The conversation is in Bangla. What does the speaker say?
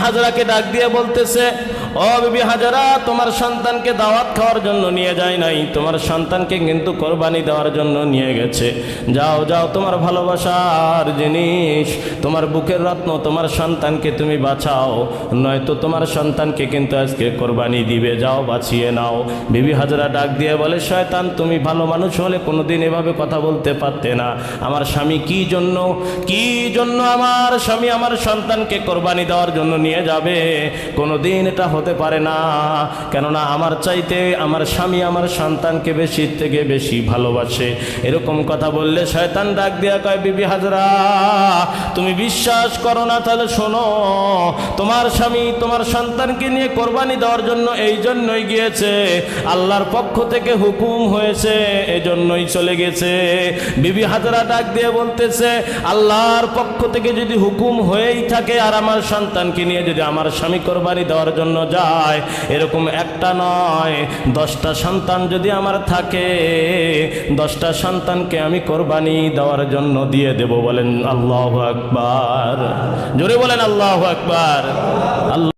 হাজরাকে ডাক দিয়ে বলতেছে, ও বিবি হাজরা, তোমার সন্তানকে দাওয়াত খাওয়ার জন্য নিয়ে যায় নাই, তোমার সন্তানকে কিন্তু কোরবানি দেওয়ার জন্য নিয়ে গেছে। যাও যাও, তোমার ভালোবাসার জিনিস, তোমার বুকের রত্ন, তোমার সন্তানকে তুমি বাঁচাও, নয়তো তোমার সন্তানকে কিন্তু আজকে কোরবানি দিবে, যাও বাঁচিয়ে নাও। বিবি হাজরা ডাক দিয়ে বলে, শয়তান, তুমি ভালো মানুষ হলে কোনোদিন এভাবে কথা বলতে পারতে না। আমার স্বামী কি জন্য আমার স্বামী আমার সন্তানকে কোরবানি দেওয়ার জন্য নিয়ে যাবে? কোনোদিন এটা হতে পারে না, কেননা আমার চাইতে আমার স্বামী আমার সন্তানকে বেশি থেকে বেশি ভালোবাসে। এরকম কথা বললে শয়তান ডাক দিয়া কয়, বিবি হাজরা, তুমি বিশ্বাস করো না? তাহলে শোনো, তোমার স্বামী তোমার সন্তানকে নিয়ে কোরবানি দেওয়ার জন্য এই জন্যই গিয়েছে, আল্লাহর পক্ষ থেকে হুকুম হয়েছে, এজন্যই চলে গেছে। বিবি হাজরা ডাক দিয়ে বলতেছে, আল্লাহর পক্ষ থেকে যদি হুকুম হয়েই থাকে আর আমার সন্তানকে নিয়ে যদি আমার স্বামী কোরবানি দেওয়ার জন্য যায়, এরকম একটা নয় 10টা সন্তান যদি আমার থাকে, 10টা সন্তানকে আমি কোরবানি দেওয়ার জন্য দিয়ে দেব। বলেন আল্লাহু আকবার, জোরে বলেন আল্লাহু আকবার। আল্লাহ